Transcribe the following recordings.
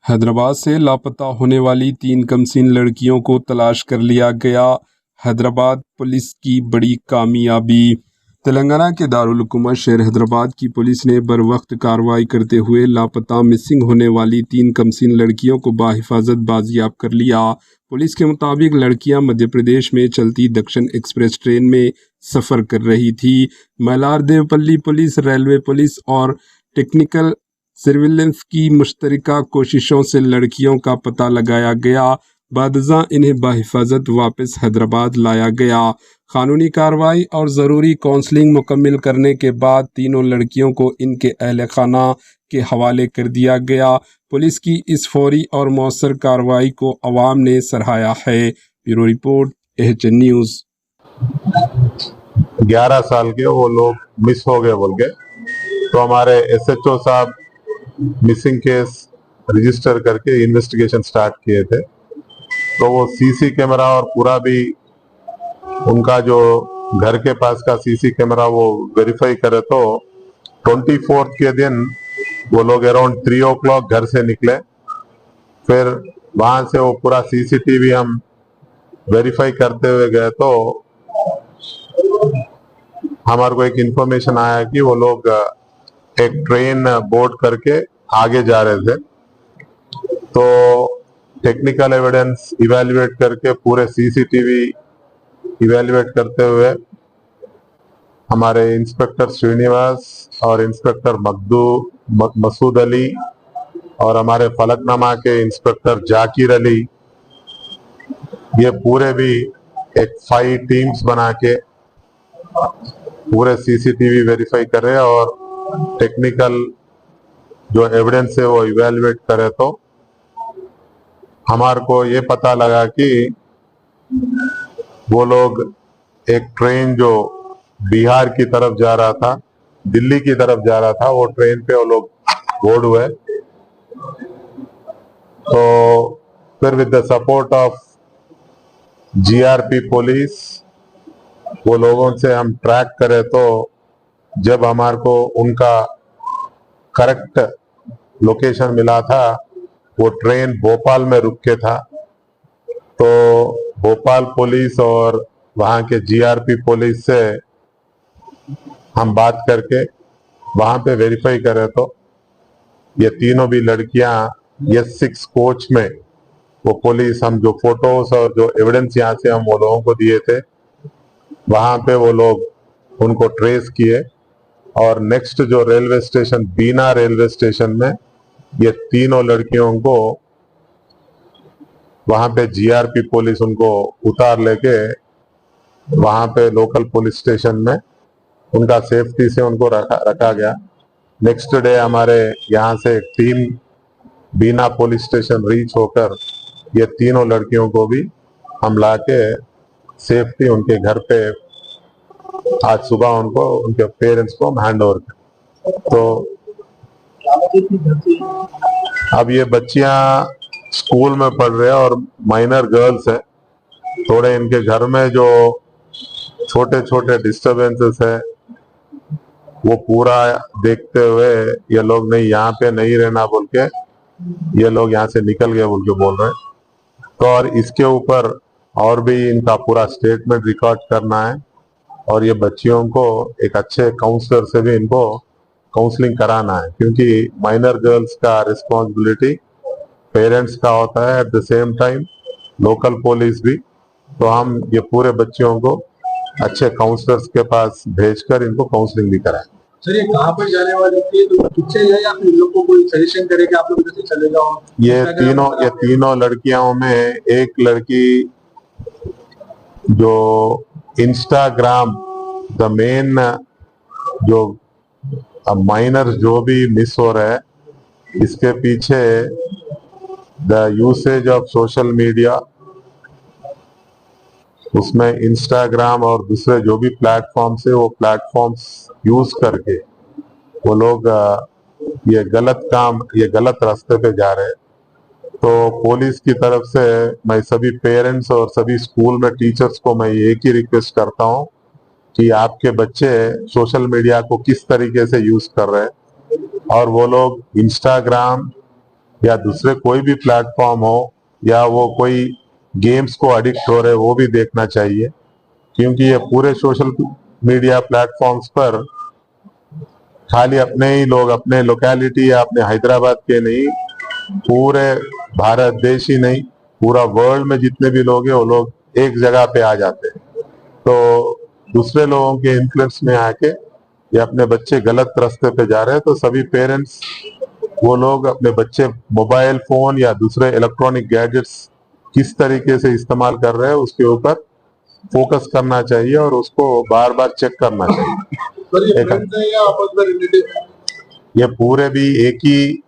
हैदराबाद से लापता होने वाली 3 कमसीन लड़कियों को तलाश कर लिया गया। हैदराबाद पुलिस की बड़ी कामयाबी। तेलंगाना के दारुल हुकूमत शहर हैदराबाद की पुलिस ने बरवक्त कार्रवाई करते हुए लापता मिसिंग होने वाली 3 कमसीन लड़कियों को बाहिफाजत बाजियाब कर लिया। पुलिस के मुताबिक लड़कियां मध्य प्रदेश में चलती दक्षिण एक्सप्रेस ट्रेन में सफ़र कर रही थी। Malhar Devapalli police, railway police और टेक्निकल सर्विलेंस की मुश्तरका कोशिशों से लड़कियों का पता लगाया गया। बादशाह इन्हें बाहिफाजत वापस हैदराबाद लाया गया। कानूनी कार्रवाई और ज़रूरी काउंसलिंग मुकम्मल करने के बाद तीनों लड़कियों को इनके अहल खाना के हवाले कर दिया गया। पुलिस की इस फौरी और मौसर कार्रवाई को अवाम ने सराहा है। Bureau report, HN news. 11 साल के वो लोग मिस हो गए बोल के, तो हमारे एसएचओ साहब मिसिंग केस रजिस्टर करके इन्वेस्टिगेशन स्टार्ट किए थे। तो वो सीसी कैमरा और पूरा भी उनका जो घर के पास का सीसी कैमरा वो वेरीफाई करे, तो 24 के दिन वो लोग अराउंड 3 o'clock घर से निकले। फिर वहां से वो पूरा सीसीटीवी हम वेरीफाई करते हुए गए, तो हमारे को एक इंफॉर्मेशन आया कि वो लोग एक ट्रेन बोर्ड करके आगे जा रहे थे। तो टेक्निकल एविडेंस इवैल्यूएट करके पूरे सीसीटीवी इवैल्यूएट करते हुए हमारे इंस्पेक्टर श्रीनिवास और इंस्पेक्टर मसूद अली और हमारे फलकनामा के इंस्पेक्टर जाकिर अली, ये पूरे भी एक 5 टीम्स बना के पूरे सीसीटीवी वेरीफाई करे और टेक्निकल जो एविडेंस है वो इवैल्यूएट करे। तो हमारे को ये पता लगा कि वो लोग एक ट्रेन जो बिहार की तरफ जा रहा था, दिल्ली की तरफ जा रहा था, वो ट्रेन पे वो लोग बोर्ड हुए। तो फिर with the support of GRP police वो लोगों से हम ट्रैक करे, तो जब हमारे को उनका करेक्ट लोकेशन मिला था, वो ट्रेन भोपाल में रुक के था। तो भोपाल पुलिस और वहां के जीआरपी पुलिस से हम बात करके वहां पे वेरीफाई करे, तो ये तीनों भी लड़कियां S6 कोच में, वो पुलिस हम जो फोटोज और जो एविडेंस यहाँ से हम वो लोगों को दिए थे, वहां पे वो लोग उनको ट्रेस किए और नेक्स्ट जो रेलवे स्टेशन बीना रेलवे स्टेशन में ये तीनों लड़कियों को वहां पे जीआरपी पुलिस उनको उतार लेके वहां पे लोकल पुलिस स्टेशन में उनका सेफ्टी से उनको रखा गया। नेक्स्ट डे हमारे यहाँ से एक टीम बीना पुलिस स्टेशन रीच होकर ये तीनों लड़कियों को भी हम लाके सेफ्टी उनके घर पे आज सुबह उनको उनके पेरेंट्स को हम हैंड ओवर कर। तो अब ये बच्चियां स्कूल में पढ़ रहे हैं और माइनर गर्ल्स है। थोड़े इनके घर में जो छोटे छोटे डिस्टरबेंसेस है वो पूरा देखते हुए ये लोग नहीं, यहाँ पे नहीं रहना बोल के ये लोग यहाँ से निकल गए बोल के बोल रहे हैं। तो और इसके ऊपर और भी इनका पूरा स्टेटमेंट रिकॉर्ड करना है और ये बच्चियों को एक अच्छे काउंसलर से भी इनको काउंसलिंग कराना है, क्योंकि माइनर गर्ल्स का रिस्पॉन्सिबिलिटी पेरेंट्स का होता है, at the same time local police भी। तो हम ये पूरे बच्चियों को अच्छे काउंसलर्स के पास भेजकर इनको काउंसलिंग भी कराएं। सर, ये कहाँ पर जाने वाली थी? तो पीछे है या फिर लोग को कोई सजेशन करे कि आप लोग इधर से चले जाओ? ये तीनों लड़कियों में एक लड़की जो इंस्टाग्राम द मेन जो माइनर जो भी मिस हो रहा है, इसके पीछे the usage of social media, उसमें इंस्टाग्राम और दूसरे जो भी प्लेटफॉर्म्स है वो प्लेटफॉर्म्स यूज करके वो लोग ये गलत रास्ते पे जा रहे हैं। तो पुलिस की तरफ से मैं सभी पेरेंट्स और सभी स्कूल में टीचर्स को मैं एक ही रिक्वेस्ट करता हूँ कि आपके बच्चे सोशल मीडिया को किस तरीके से यूज कर रहे हैं और वो लोग इंस्टाग्राम या दूसरे कोई भी प्लेटफॉर्म हो या वो कोई गेम्स को एडिक्ट हो रहे वो भी देखना चाहिए, क्योंकि ये पूरे सोशल मीडिया प्लेटफॉर्म्स पर खाली अपने ही लोग अपने लोकेलिटी या अपने हैदराबाद के नहीं, पूरे भारत देश ही नहीं पूरा वर्ल्ड में जितने भी लोग हैं वो लोग एक जगह पे आ जाते हैं। तो दूसरे लोगों के इन्फ्लुएंस में आके ये अपने बच्चे गलत रास्ते पे जा रहे हैं, तो सभी पेरेंट्स वो लोग अपने बच्चे मोबाइल फोन या दूसरे इलेक्ट्रॉनिक गैजेट्स किस तरीके से इस्तेमाल कर रहे हैं उसके ऊपर फोकस करना चाहिए और उसको बार बार चेक करना चाहिए। सर ये फ्रेंड्स है या आपस में रिलेटिव है? ये पूरे भी एक ही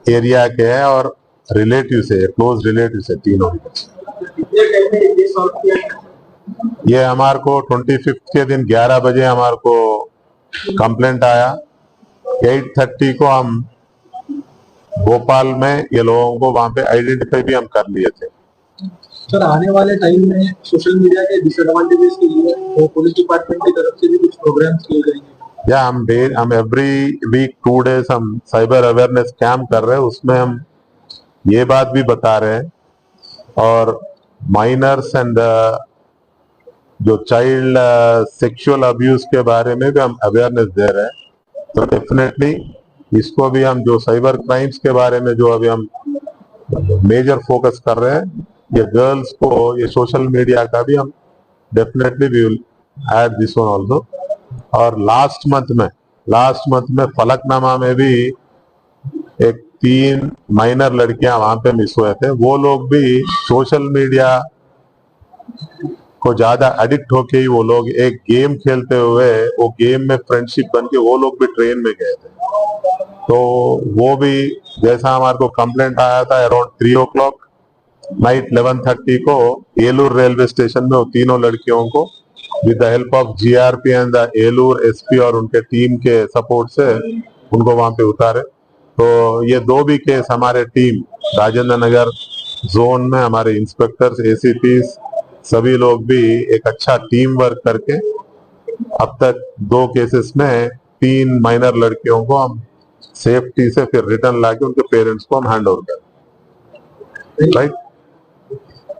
एरिया के हैं और रिलेटिव से क्लोज रिलेटिव से तीनों कितने टाइम में ये सॉल्व किया है? ये हमारे को 25 के दिन 11 बजे हमारे को कंप्लेंट आया। 8:30 को हम भोपाल में ये लोगों को वहां पे आइडेंटिफाई भी हम कर लिए थे। सर आने वाले टाइम में सोशल मीडिया के डिसएडवांटेजेस के लिए वो पुलिस डिपार्टमेंट की तरफ से भी कुछ प्रोग्राम्स किए जाएंगे? या हम एवरी वीक 2 डेज हम साइबर अवेयरनेस कैंप कर रहे हैं, उसमें हम ये बात भी बता रहे हैं और माइनर्स एंड जो चाइल्ड सेक्सुअल अब्यूज के बारे में भी हम अवेयरनेस दे रहे हैं। तो डेफिनेटली इसको भी हम जो साइबर क्राइम्स के बारे में जो अभी हम मेजर फोकस कर रहे हैं, ये गर्ल्स को ये सोशल मीडिया का भी हम definitely we will add this one also. और लास्ट मंथ में फलकनामा में भी एक 3 माइनर लड़कियां वहां पे मिस हुए थे। वो लोग भी सोशल मीडिया को ज्यादा एडिक्ट होके ही वो लोग एक गेम खेलते हुए वो गेम में फ्रेंडशिप बन के वो लोग भी ट्रेन में गए थे। तो वो भी जैसा हमारे को कंप्लेंट आया था अराउंड 3 o'clock नाइट 11:30 को एलूर रेलवे स्टेशन में वो तीनों लड़कियों को with the help of GRP and the Eluru SP और उनके टीम के सपोर्ट से उनको वहां पे उतारे। तो ये 2 भी केस हमारे टीम राजेंद्र नगर जोन में हमारे इंस्पेक्टर्स एसीपीस सभी लोग भी एक अच्छा टीम वर्क करके अब तक 2 केसेस में 3 माइनर लड़कियों को हम सेफ्टी से फिर रिटर्न लाके उनके पेरेंट्स को हम हैंड ओवर कर राइट।